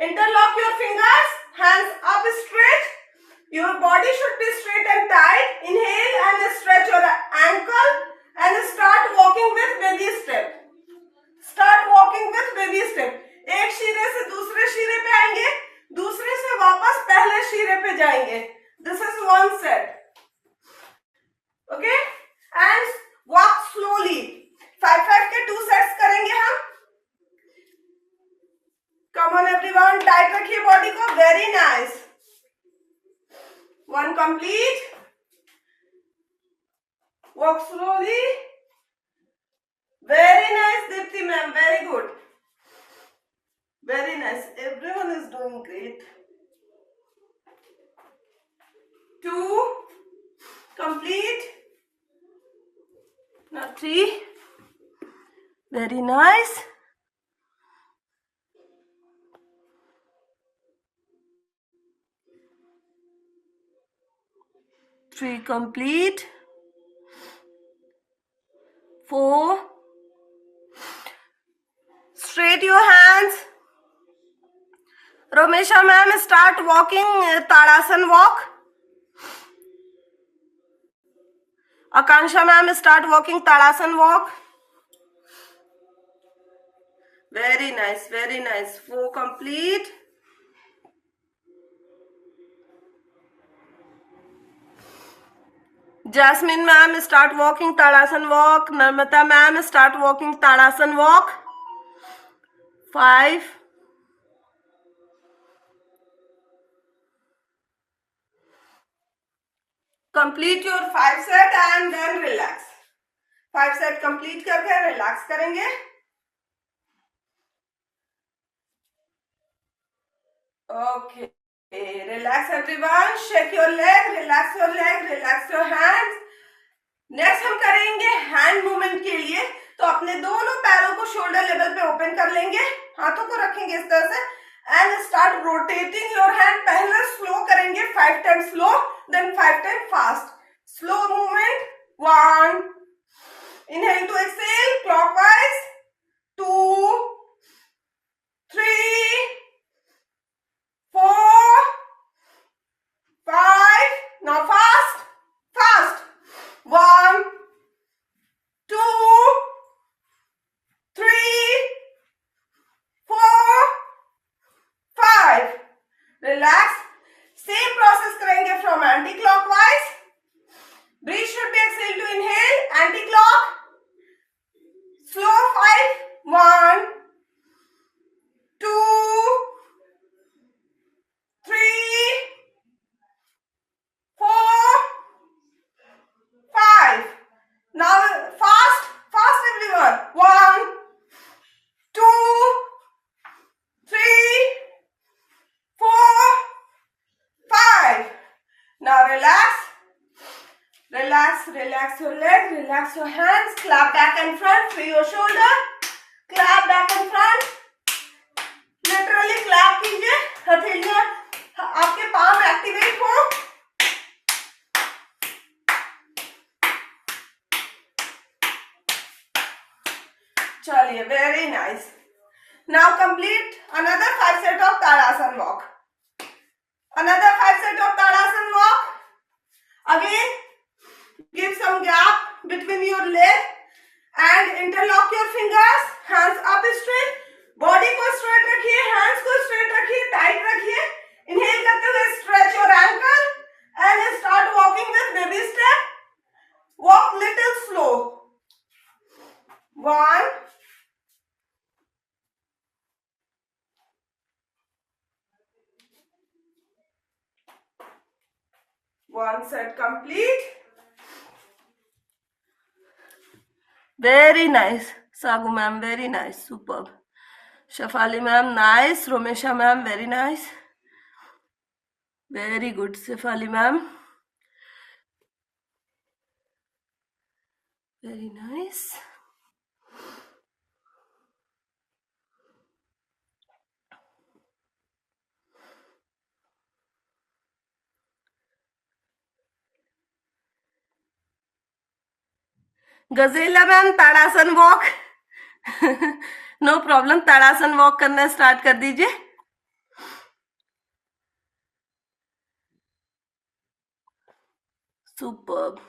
Interlock your fingers, hands up straight. Your body should be straight and tight. Inhale and stretch your ankle and start walking with baby step. Start walking with baby step. एक शीरे से दूसरे शीरे पे आएंगे, दूसरे से वापस पहले शीरे पे जाएंगे. This is one set. Okay? And walk slowly. 5-5 के 2 sets करेंगे हम. Come on everyone, tight रखिए बॉडी को. Very nice. One complete. Walk slowly. Very nice, Dipti ma'am. Very good. Very nice. Everyone is doing great. 2 complete. Now 3. Very nice. 3 complete. 4. Straight your hands. Romesha ma'am, start walking Tadasan walk. Akansha ma'am, start walking Tadasan walk. Very nice, very nice. 4 complete. Jasmine ma'am, start walking Tadasan walk. Narmata ma'am, start walking Tadasan walk. 5. Complete your 5 set and then relax. 5 set complete करके relax करेंगे. Okay. Relax everyone. Shake your leg. Relax your leg. Relax your hands. Next हम करेंगे hand movement के लिए. तो अपने दोनों पैरों को shoulder level पे open कर लेंगे. हाथों को रखेंगे इस तरह से. And start rotating your hand. पहले slow करेंगे 5 times slow, then 5 times fast. Slow movement. 1. Inhale to exhale clockwise. 2, 3, 4, 5. Now fast, fast. 1, 2, 3, 4, 5. Relax. Same process करेंगे from anti-clockwise. Breathe should be exhale to inhale. Anti-clock. Slow 5. 1, 2, 3, 4, 5. Now fast, fast everyone. 1, 2, 3, 4, 5. Now relax. Relax, relax your leg, relax your hands. Clap back and front, free your shoulder. Clap back and front. Literally clap कीजिए. हथेलियां आपके palm activate हो. चलिए, very nice. Now complete another 5 set of Tadasan walk. Another 5 set of Tadasan walk. Again, give some gap between your leg and interlock your fingers. Hands up straight. Body को straight रखिए, hands को straight रखिए, tight रखिए. Inhale करते हुए stretch your ankle and start walking with baby step. Walk little slow. 1. 1 set complete. Very nice. Sagu ma'am, very nice. Superb. Shafali ma'am, nice. Romesha ma'am, very nice. Very good. Shafali ma'am. Very nice. Gazala ma'am, tadasan walk. No problem, tadasan walk करना start कर दीजिए. Superb.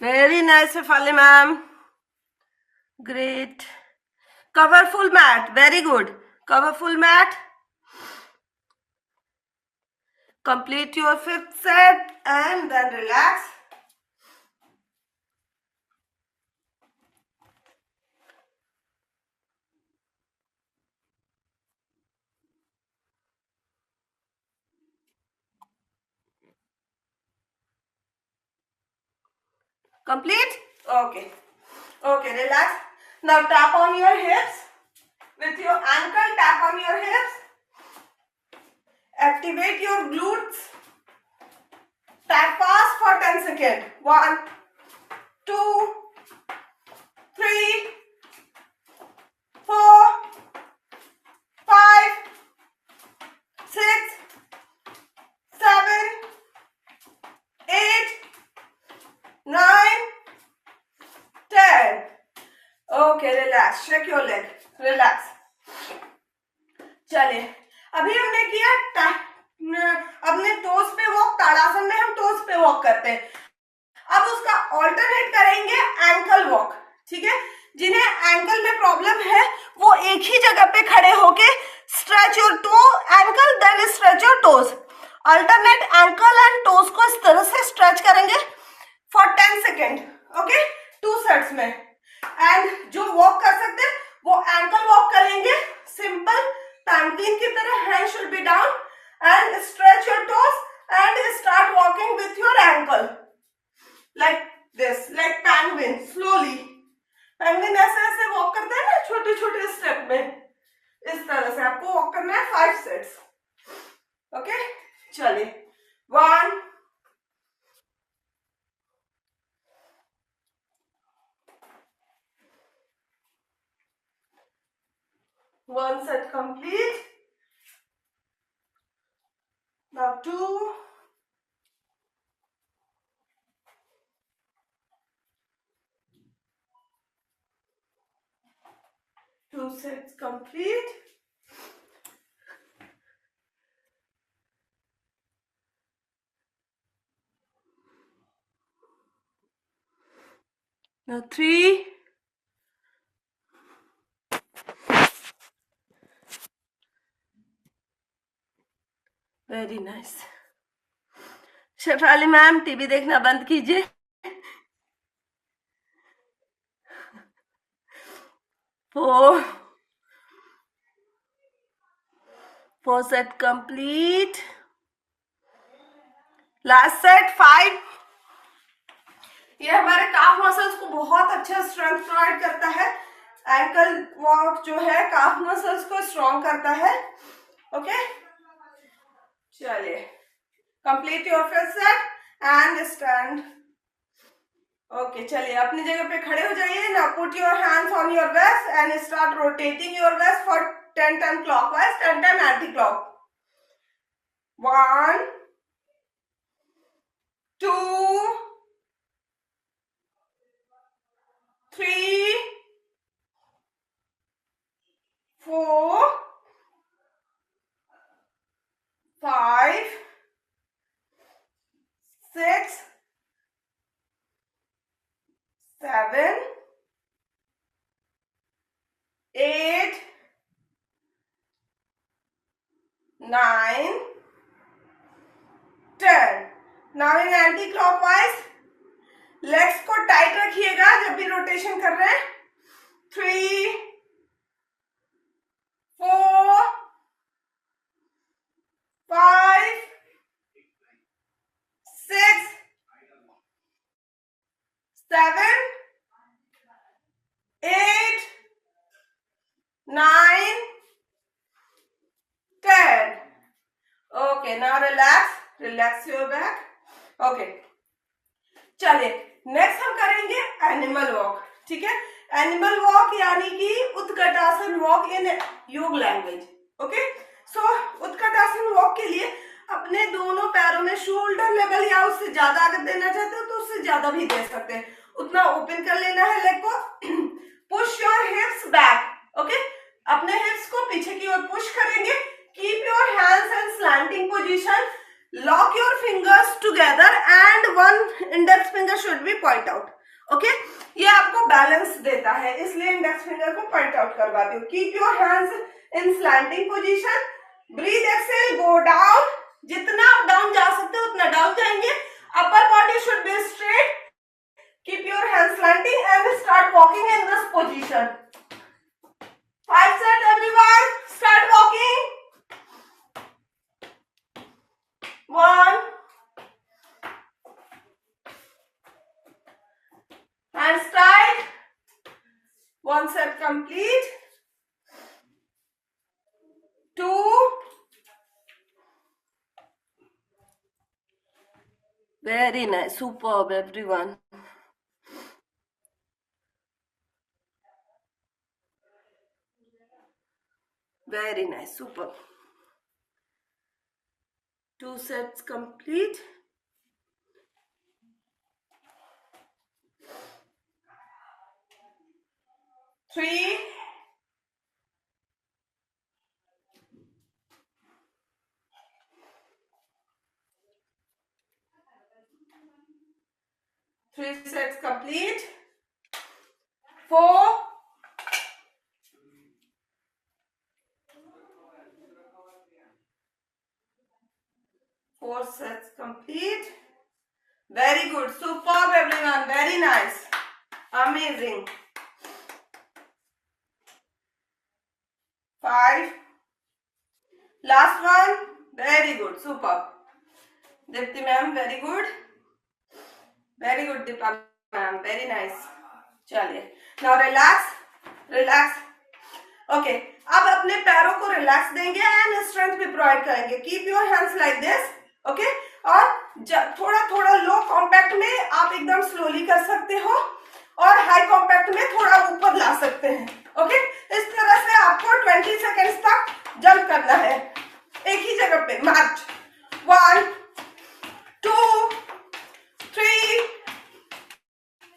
Very nice, Shefali ma'am. Great. Cover full mat. Very good. Cover full mat. Complete your fifth set and then relax. Complete? Okay. Okay, relax. Now tap on your hips. With your ankle, tap on your hips. Activate your glutes. Tap fast for 10 seconds. 1, 2, 3, 4, 5, 6, 7, 8, 9, 10. Okay, relax. Shake your leg. Relax. चलिए, अभी हमने किया अपने toast पे walk. ताड़ासन में हम toast पे walk करते हैं. अब उसका ऑल्टरनेट करेंगे एंकल वॉक. ठीक है, जिन्हें एंकल में प्रॉब्लम है वो एक ही जगह पे खड़े होके stretch your toe ankle then stretch your toes. Alternate ankle and toes को इस तरह से स्ट्रेच करेंगे फॉर 10 सेकेंड. ओके, 2 सेट्स में. एंड जो वॉक कर सकते हैं वो एंकल वॉक करेंगे. सिंपल पैंटीन की तरह. Hand should be down and stretch your toes and start walking with your ankle like this, like penguin. Slowly. Penguin ऐसे ऐसे वॉक करते हैं ना छोटे छोटे स्टेप में. इस तरह से आपको वॉक करना है 5 सेट्स. ओके, चलिए. 1, 1 set complete. Now 2. 2 sets complete. Now 3. Very nice. Shefali ma'am TV देखना बंद कीजिए. 4. 4 set complete. Last set 5. ये हमारे काफ मसल्स को बहुत अच्छा स्ट्रेंथ प्रोवाइड करता है. एंकल वॉक जो है काफ मसल्स को स्ट्रॉन्ग करता है. ओके, चलिए. Complete your first set and stand. Okay, चलिए अपनी जगह पे खड़े हो जाइए. Now put your hands on your waist and start rotating your waist for 10 time clockwise, 10 time anti clock. 1, 2, 3, 4, 5, 6, 7, 8, 9, 10. Now in anti-clockwise, legs को टाइट रखिएगा जब भी रोटेशन कर रहे हैं. 3, 4, 5, 6, 7, 8, 9, 10. Okay, now relax your back. Okay, चलिए नेक्स्ट हम करेंगे एनिमल वॉक. ठीक है, एनिमल वॉक यानी कि उत्कटासन वॉक इन योग लैंग्वेज. ओके, सो उत्कटासन वॉक के लिए अपने दोनों पैरों में शोल्डर लेवल या उससे ज्यादा अगर देना चाहते हो तो उससे ज्यादा भी दे सकते हैं. उतना ओपन कर लेना है लेग को. Push your hips back. Okay, अपने हिप्स को पीछे की ओर पुश करेंगे. Keep your hands in slanting position. Lock your fingers together है, इसलिए इंडेक्स फिंगर को पॉइंट आउट करवाती हूँ। Keep your hands in slanting position, breathe exhale, go down, जितना आप डाउन जा सकते हो उतना डाउन जाएंगे, upper body should be straight, keep your hands slanting and start walking in this position. 5 set everyone, start walking. 1 and stride, 1 set complete, 2, very nice, superb everyone. Very nice, superb. 2 sets complete. 3, 3 sets complete. 4, 4 sets complete. Very good, superb everyone, very nice, amazing. 5, last one, very good, superb. Dipti ma'am, very good. Very good Deepa ma'am, very nice. चलिए, now relax, relax. Okay, अब अपने पैरों को relax देंगे and strength भी provide करेंगे. Keep your hands like this, okay. और थोड़ा थोड़ा लो कॉम्पैक्ट में आप एकदम स्लोली कर सकते हो और हाई कॉम्पैक्ट में थोड़ा ऊपर ला सकते हैं, ओके. इस तरह से आपको 20 सेकेंड्स तक जंप करना है एक ही जगह पे. मार्च 1, 2, 3,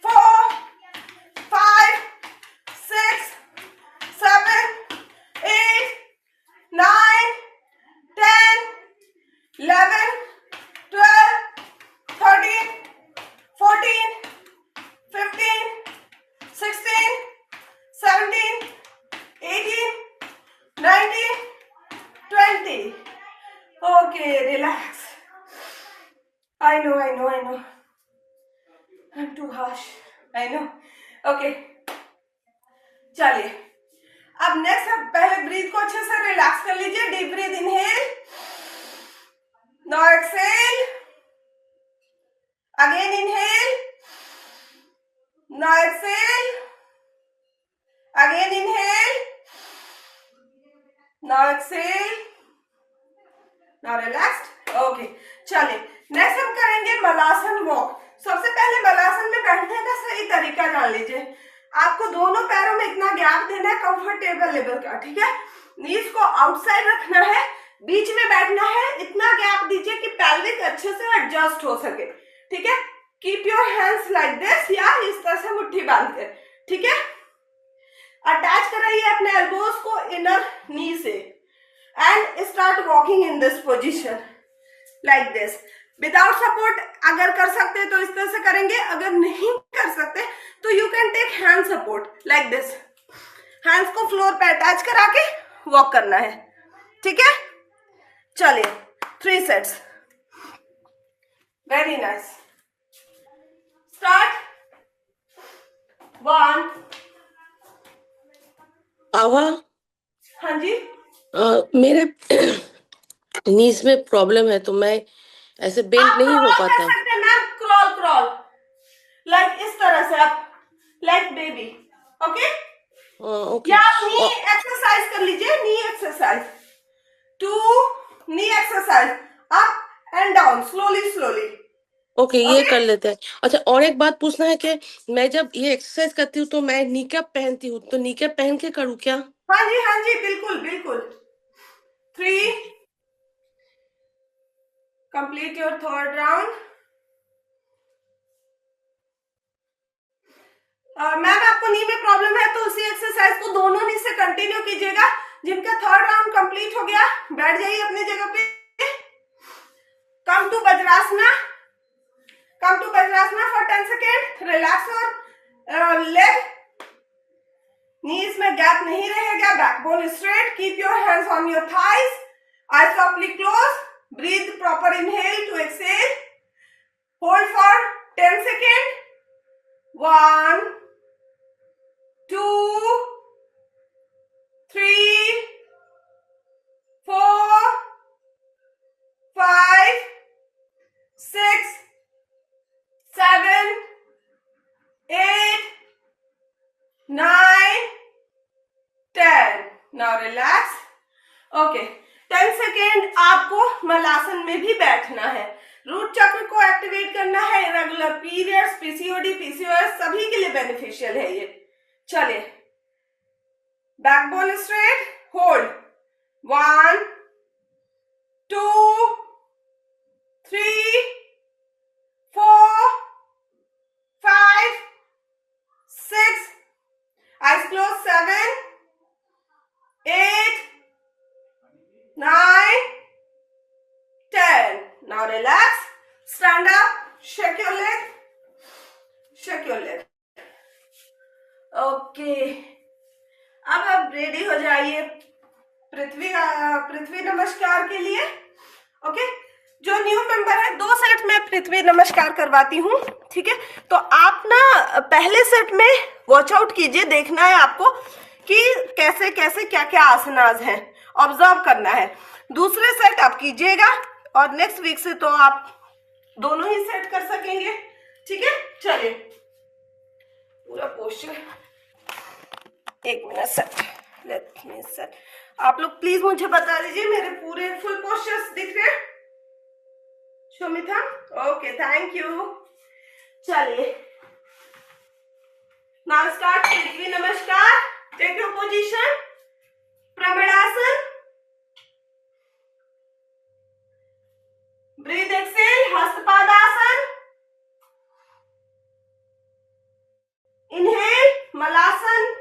4, 5, 6, 7, 8, 9, 10, 11, 12, 13, 14, 15, 16, 17, 18, 19, 20. Okay, relax. I know. I'm too harsh. I know. Okay. चलिए, अब नेक्स्ट आप पहले ब्रीथ को अच्छे से रिलैक्स कर लीजिए. Deep breath, inhale, now exhale, again inhale, now exhale, again inhale, now exhale, now relaxed. Okay, चलिए नेक्स्ट हम करेंगे मलासन वॉक. सबसे पहले मलासन में बैठने का सही तरीका जान लीजिए. आपको दोनों पैरों में इतना गैप देना है कंफर्टेबल लेवल का, ठीक है. नीज को आउटसाइड रखना है, बीच में बैठना है, इतना गैप दीजिए कि पेल्विक अच्छे से एडजस्ट हो सके, ठीक है. Keep your hands like this, या इस तरह से मुट्ठी बांध के, ठीक है. अटैच कराइए अपने एल्बोज को इनर नी से and start walking in this position like this. Without support अगर कर सकते हैं तो इस तरह से करेंगे, अगर नहीं कर सकते तो you can take hand support like this. Hands को फ्लोर पे अटैच करा के वॉक करना है, ठीक है. चलिए 3 सेट्स. Very nice. स्टार्ट. 1. आवा, हाँ जी, मेरे नीज में प्रॉब्लम है तो मैं ऐसे बेंड आप नहीं हो क्रॉल कर पाता. सकते हैं मैम. क्रॉल लाइक इस तरह से, आप लाइक बेबी, ओके. ओके. या आप नी एक्सरसाइज कर लीजिए, knee exercise. 2 knee exercise, up and down, slowly. Okay, ये कर लेते हैं. अच्छा, और एक बात पूछना है कि मैं जब ये एक्सरसाइज करती हूँ तो मैं नीकैप पहनती हूँ, तो नीकैप पहन के करूँ क्या? हाँ जी, बिल्कुल. 3, complete your third round. Ma'am आपको नी में प्रॉब्लम है तो उसी एक्सरसाइज को दोनों नी से कंटिन्यू कीजिएगा. जिनका थर्ड राउंड कंप्लीट हो गया बैठ जाइए अपनी जगह पे. Come to vajrasana for 10 second. Relax your leg knees में गैप नहीं रहेगा, backbone straight, keep your hands on your thighs, eyes softly closed, breathe proper inhale to exhale, hold for 10 seconds, 1, 2, 3, 4, 5, 6, 7, 8, 9, 10. Now relax. Okay. 10 second आपको मलासन में भी बैठना है, root चक्र को एक्टिवेट करना है, इरेगुलर पीरियड्स, पीसीओडी, पीसीओएस सभी के लिए बेनिफिशियल है ये। चलिए, backbone straight, hold, 1, 2, 3, 4, 5, 6, eyes closed, 7, 8, 9, 10. Now relax. Stand up. Shake your leg. Shake your leg. Okay. अब आप रेडी हो जाइए पृथ्वी नमस्कार के लिए। ओके, जो न्यू मेंबर है 2 सेट में पृथ्वी नमस्कार करवाती हूँ, ठीक है। तो आप ना पहले सेट में वॉच आउट कीजिए, देखना है आपको कि कैसे कैसे क्या क्या आसनास हैं, ऑब्जर्व करना है। दूसरे सेट आप कीजिएगा और नेक्स्ट वीक से तो आप दोनों ही सेट कर सकेंगे, ठीक है। चलिए, पूरा posture, 1 minute set, let me set. आप लोग प्लीज मुझे बता दीजिए मेरे पूरे फुल पोस्चर्स दिख रहे हैं? Shomita, okay, thank you. चलिए, now start Prithvi Namaskar. Take your position, pranamasana, breathe exhale, hastapadasana, inhale malasana,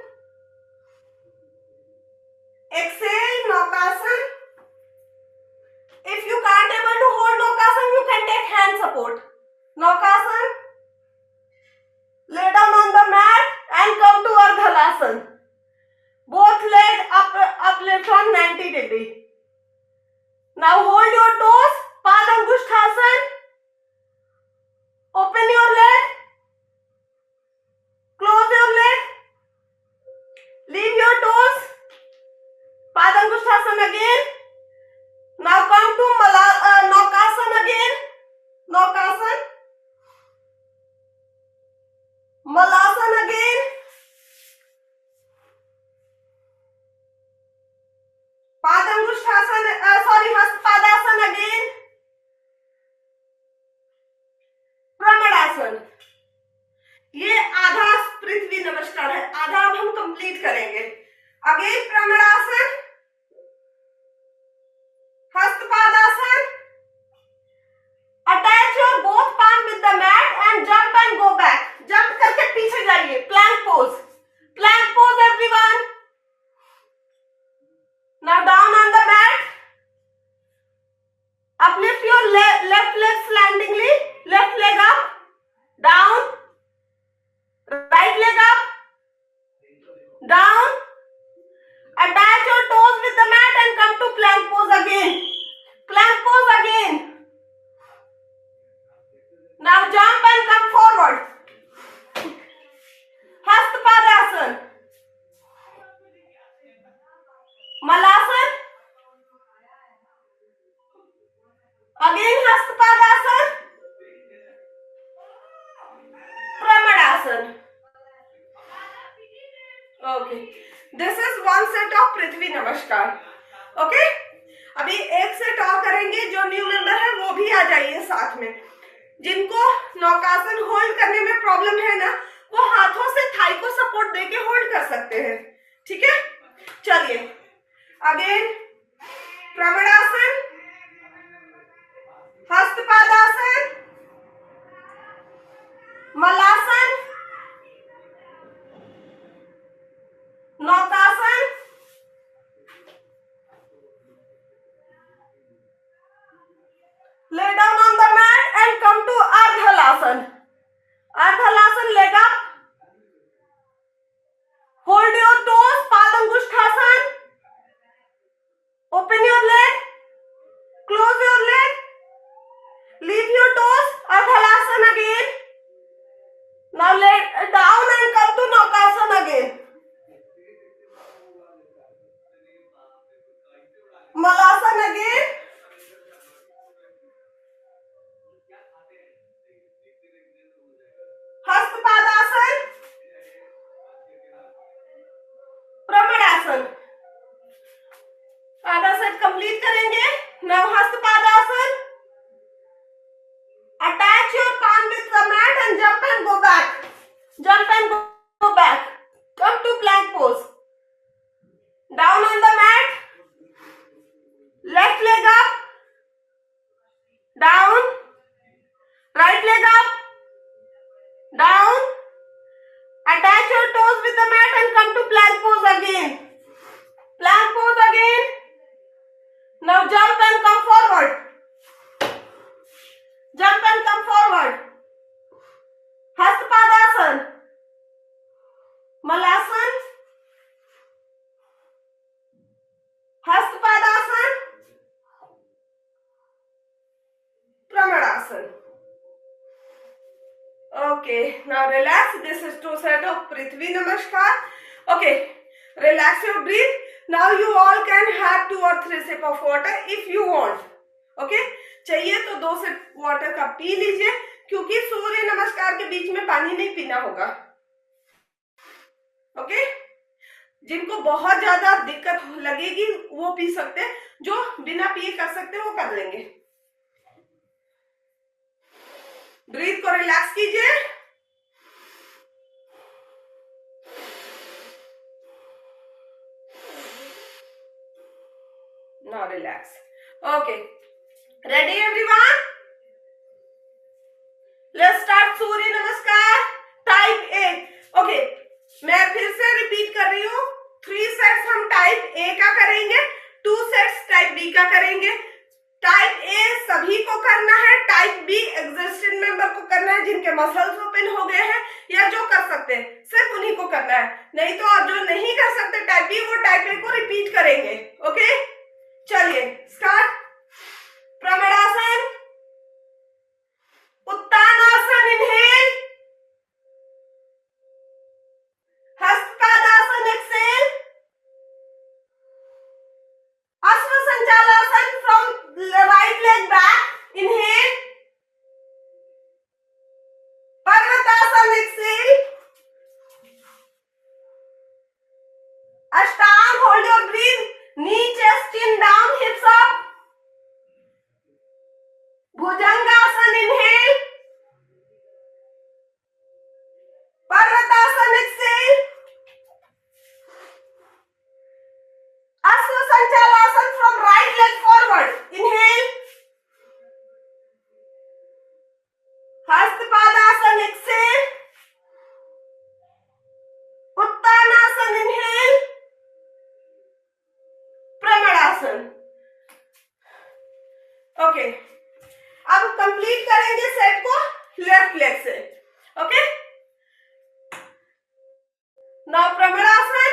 exhale naukasana. If you can't able to hold naukasana, you can take hand support. Naukasana, lay down on the mat and come to ardhalasan. Both leg uplift on 90 degree. Now hold your toes, Padangushthasan. Open your leg. Close your leg. Leave your toes. Padangushthasan again. Now come to Naukasan again. Naukasan. Malasan again. Padangushthasan, Hastapadasan again. प्रमणासन। ये आधा पृथ्वी नमस्कार है, आधा अब हम complete करेंगे। Again pranamasana, hastapadasana, attach your both palm with the mat and jump and go back. Jump करके पीछे जाइए, plank pose, plank pose everyone. Now down on the mat, uplift your left leg slantingly, left leg up, down, right leg up, down, attach your toes with the mat and come to plank pose again, plank pose again. Now jump and come forward, Hastapadasan, Malasan, again Hastapadasan, Pramadasan. Okay, this is one set of पृथ्वी नमस्कार। Okay, अभी एक set और करेंगे। जो new member है वो भी आ जाइए साथ में। जिनको नौकासन होल्ड करने में प्रॉब्लम है ना, वो हाथों से थाई को सपोर्ट देके होल्ड कर सकते हैं, ठीक है। चलिए, again pranamasana, hastapadasana, malasana, naukasana, lay down on the mat and come to ardhalasan. Ardhalasan, leg up, hold your toes Malasana again. Hastpadasana. Pramadasan. आधा सेट कंप्लीट करेंगे. Now Hastpadasana. Attach your palm with the mat and jump and go back. Jump and go back. Come to plank pose. Down on the mat. Left leg up. Down. Right leg up. Down. Attach your toes with the mat and come to plank pose again. Plank pose again. Now jump and come forward. Jump and come forward. Hastpadasana. Malasana. Hastpadasana. Pramadasana. Okay, now relax. This is two set of Prithvi Namaskar. Okay, relax your breath. Now you all can have 2 or 3 sip of water if you want. Okay, चाहिए तो 2 SIP water का P लीजिए, क्योंकि सूर्य नमस्कार के बीच में पानी नहीं पीना होगा. ओके, जिनको बहुत ज्यादा दिक्कत लगेगी वो पी सकते हैं, जो बिना पिए कर सकते हैं वो कर लेंगे. ब्रीथ को रिलैक्स कीजिए. Now relax. Okay. Ready everyone? Let's start सूर्य नमस्कार टाइप ए. ओके, मैं फिर से रिपीट कर रही हूँ. 3 सेट्स हम टाइप ए का करेंगे, 2 सेट्स टाइप बी का करेंगे. टाइप ए सभी को करना है, टाइप बी एग्जिस्टिंग मेंबर को करना है जिनके मसल्स ओपन हो गए हैं या जो कर सकते हैं, सिर्फ उन्हीं को करना है. नहीं तो आप जो नहीं कर सकते टाइप बी, वो टाइप ए को रिपीट करेंगे. ओके, चलिए start. Pranamasana. Uttanasana inhale. Hastapadasana exhale. Ashwa Sanchalanasana from right leg back. Inhale. Parvatasana exhale. Ashtang, hold your breath. Knee, chest, chin down, hips up. Bhujangasana, inhale. Parvatasana, exhale. Asana Sanchalasana from right leg forward. Inhale. Hastpadasana, exhale. Uttanasana, inhale. Pramadasana. Okay, अब complete करेंगे set को left leg से. Okay, now Pranamasana.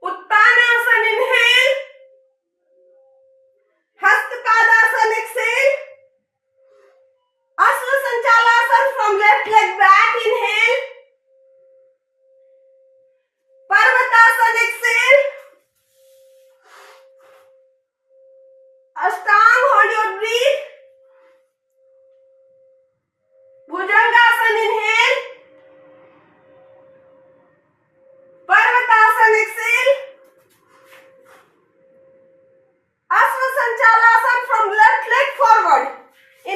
Uttanasana inhale. Hastapadasana exhale. Ashwa Sanchalanasana from left leg back. Inhale. Parvatasana exhale. Ashtang, hold your breath. Bhujangasana, inhale. Parvatasana, exhale. Asana Sanchalasana from left leg forward.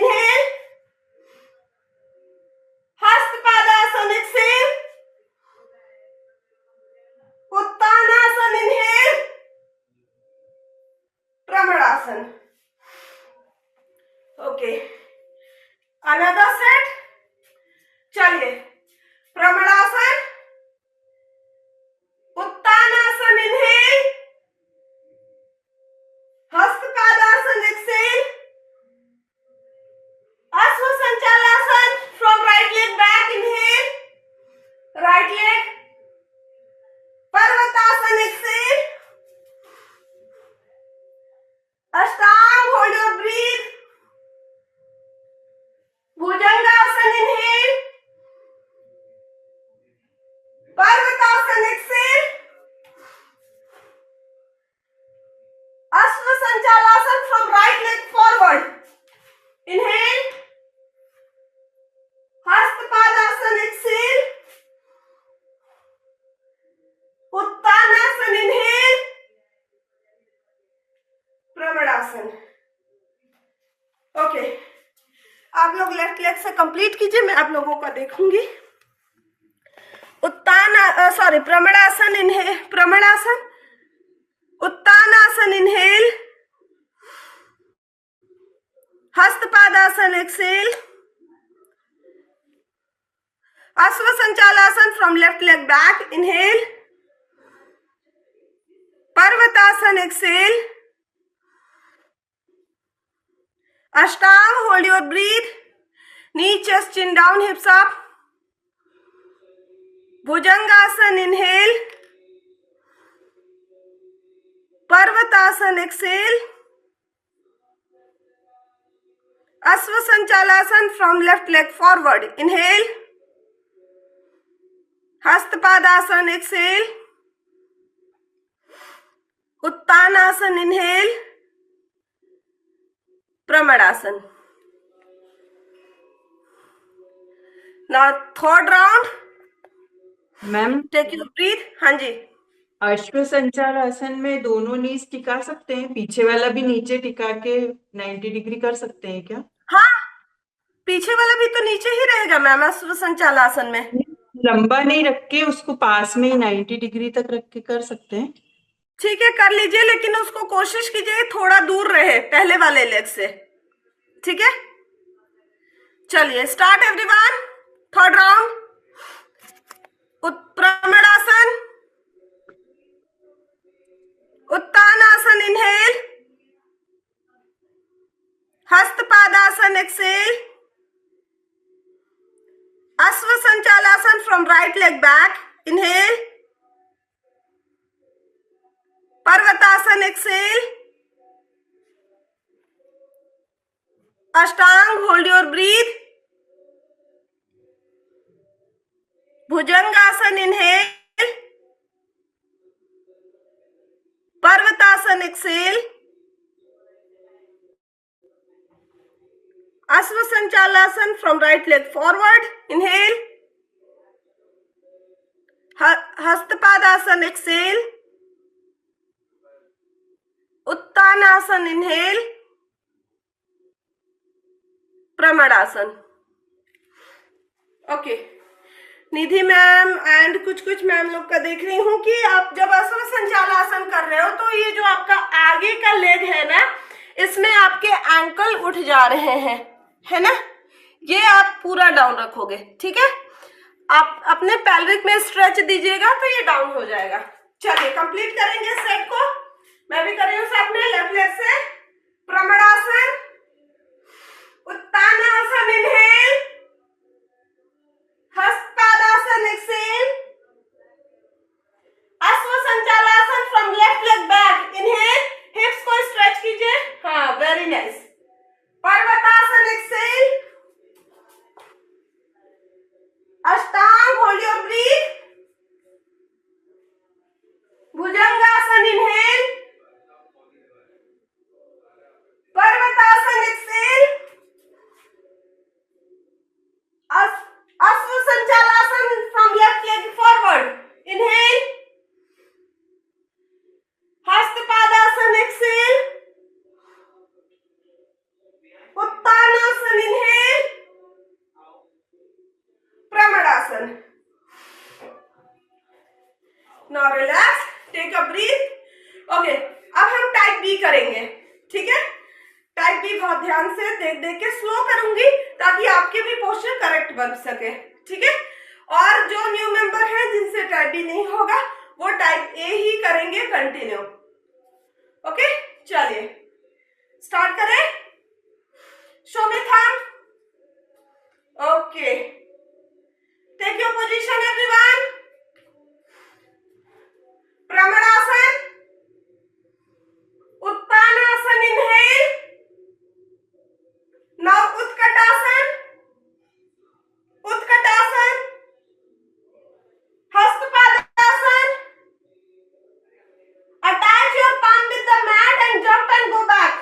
Inhale. Hastpadasana, exhale. Uttanasana, inhale. Pramadasana. Okay, another set. चलिए, Pranamasana. Uttanasana inhale. Hastapadasana exhale. Ashwa Sanchalanasana from right leg back. Inhale. Right leg. Parvatasana exhale. Ashtanga. from right leg forward. Inhale. Hastpadasana, exhale. Uttanasana, inhale. Pramadasana. Okay, आप लोग left leg से complete कीजिए, मैं आप लोगों का देखूंगी. Pranamasana inhale, Pranamasana, Uttanasana inhale, Hastapadasana exhale, Ashwasanchalanasana from left leg back inhale, Parvatasana exhale, Ashtang, hold your breathe. Knee, chest, chin down, hips up. Bhujangasana, inhale. Parvatasana, exhale. Asvasanchalasana from left leg forward. Inhale. Hastpadasana, exhale. Uttanasana, inhale. Pramadasana. Now third round. Ma'am Take your breathe. हाँ जी. अश्व संचार आसन में दोनों नीज टिका सकते हैं, पीछे वाला भी नीचे टिका के 90 डिग्री कर सकते हैं क्या? हाँ, पीछे वाला भी तो नीचे ही रहेगा मैम संचालासन में. लंबा नहीं रख के उसको पास में ही 90 डिग्री तक रख के कर सकते हैं. ठीक है, कर लीजिए, लेकिन उसको कोशिश कीजिए थोड़ा दूर रहे पहले वाले लेग से. ठीक है, चलिए start everyone. Third round. Pranamasana, Uttanasana inhale, Hastapadasana exhale, Ashwasanchalanasana from right leg back inhale, Parvatasana exhale, Ashtanga, hold your breath. Bhujangasana inhale, Parvatasana exhale, Ashwasanchalanasana from right leg forward inhale, Hastapadasana exhale, Uttanasana inhale, Pranamasana. Okay, Nidhi ma'am and कुछ मैम लोग का देख रही हूँ कि आप जब अश्वसंचालासन कर रहे हो तो ये जो आपका आगे का लेग है ना, इसमें आपके एंकल उठ जा रहे हैं, है ना. ये आप पूरा डाउन रखोगे. ठीक है, आप अपने पैल्विक में स्ट्रेच दीजिएगा तो ये डाउन हो जाएगा. चलिए कंप्लीट करेंगे सेट को. मैं भी कर रही हूँ साथ में लेफ्ट लेग से. Pranamasana, Uttanasana inhale, Hastapadasana exhale, Ashwasanchalanasana from left leg back inhale, hips को स्ट्रेच कीजिए. हाँ, very nice. Parvatasana exhale, Ashtanga, hold your breath. Bhujangasana inhale, Parvatasana exhale, Ashwasanchalanasana from left leg forward inhale, Hastapadasana exhale, Uttanasana inhale, Pranamasana. Now relax, take a breath. Okay, अब हम type B करेंगे. ठीक है, type B बहुत ध्यान से देख देख के स्लो करूंगी ताकि आपके भी पोस्चर करेक्ट बन सके. ठीक है, और जो न्यू मेंबर है जिनसे टाइप बी नहीं होगा वो टाइप ए ही करेंगे कंटिन्यू. ओके, चलिए स्टार्ट करें. Show me thumb. Okay, take your position everyone. Pranamasana, Uttanasana inhale. Now Utkatasana, Utkatasana, Hastapadasana. Attach your palm with the mat and jump and go back.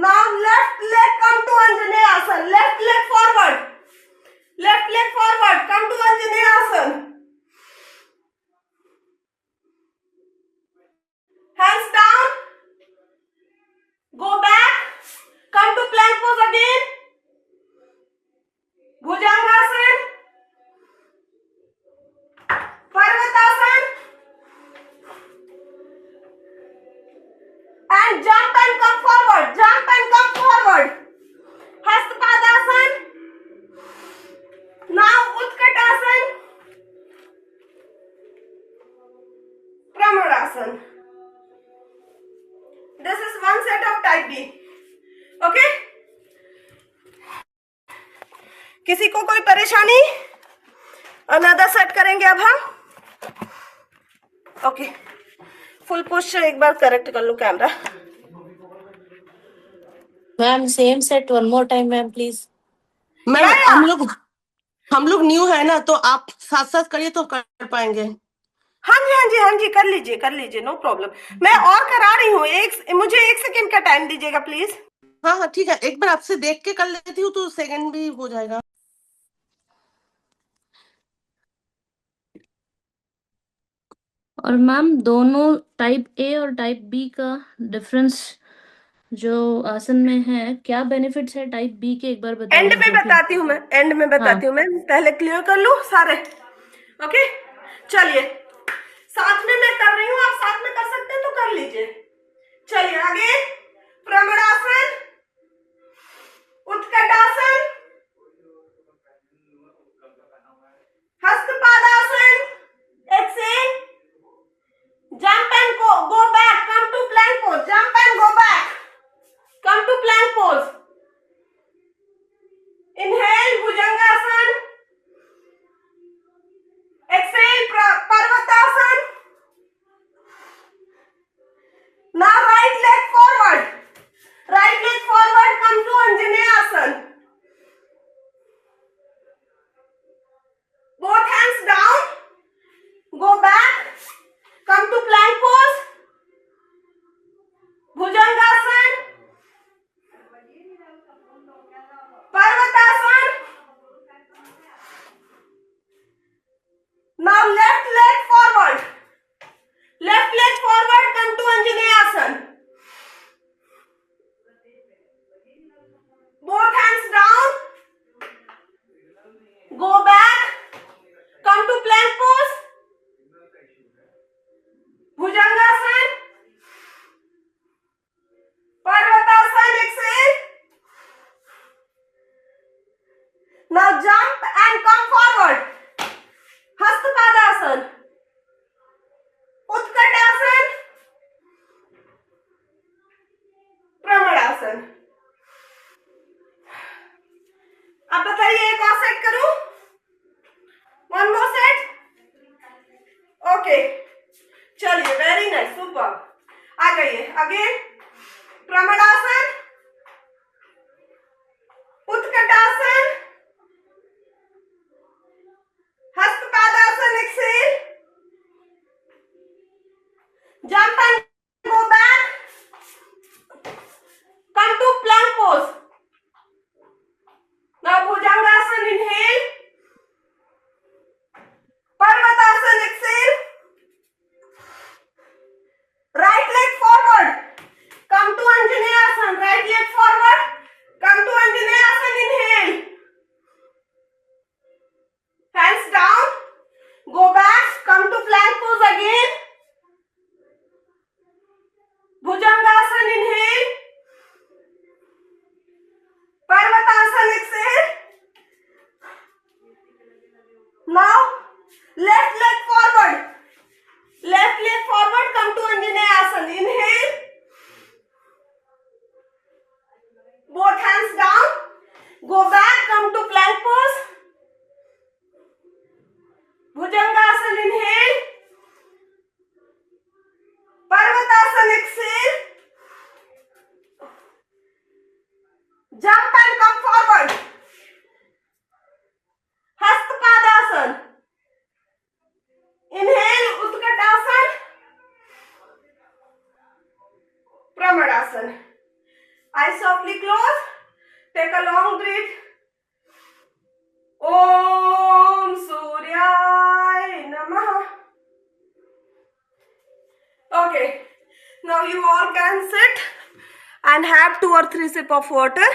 Now left leg come to Anjaneyasana. Left leg forward. Left leg forward. Come to Anjaneyasana. Hands down. Go back. Come to plank pose again. Bhujangasana. Parvatasana. And jump and come forward. Jump and come forward. Hastpadasana. Now Utkatasana. Pramadasana. This is one set of type B. Okay? किसी को कोई परेशानी? Another set करेंगे अब हम. Okay. Full posture एक बार correct कर लो camera. Ma'am same set one more time ma'am please. Ma'am yeah. हम लोग न्यू है ना, तो आप साथ साथ करिए तो कर पाएंगे. हाँ जी, हाँ जी, हाँ जी, कर लीजिए, नो प्रॉब्लम. मैं और करा रही हूँ. मुझे 1 सेकेंड का टाइम दीजिएगा प्लीज. हाँ हाँ ठीक है, एक बार आपसे देख के कर लेती हूँ तो सेकंड भी हो जाएगा. और मैम दोनों टाइप ए और टाइप बी का डिफरेंस जो आसन में है, क्या बेनिफिट्स है टाइप बी के, एक बार बता एंड में दीजिए. बताती हूँ मैं. पहले क्लियर कर लूँ सारे. ओके, चलिए. साथ में मैं कर रही हूँ, आप साथ में कर सकते हैं तो कर लीजिए. चलिए आगे. Pranamasana, Utkatasana, Hastapadasana. Exhale. Jump and go back. Come to plank pose. Jump and go back. Come to plank pose. Inhale, Bhujangasana. Exhale, Parvatasana. Now right leg forward. Right leg forward, come to Anjaneyasana. Both hands down. Go back. Come to plank pose. Bhujangasana. Parvatasana. Now left leg forward. Left leg forward, come to Anjaneyasana. Both hands down. Go back. Come to plank pose. Bhujangasana. Parvatasana, exhale. Now jump and come forward. Hastpadasana. Utkatasana. Pramadasana. अब बताइए एक और set करूं? One more set. Okay, चलिए. Very nice, super. आ जाइए again. Pranamasana, Utkatasana, Hastapadasana. Exhale. Jump and go back. Come to plank pose. Now Bhujangasana, inhale. Parvatasana, exhale. Right leg forward. Come to Anjaneyasana. Right leg forward. Come to Anjaneyasana, inhale. Hands down. Go back. Come to plank pose again. Bhujangasana, inhale. Parvatasana, exhale. Now left leg forward. Left leg forward, come to Anjaneyasana. Inhale. Both hands down. Go back, come to plank pose. Bhujangasana, inhale. Parvatasana, exhale. Jump and come forward. Hastpadasana. Inhale, Utkatasana. Pramadasana. Eyes softly close. Take a long breath. Om Suryaya Namaha. Okay. Now you all can sit and have 2 or 3 sips of water.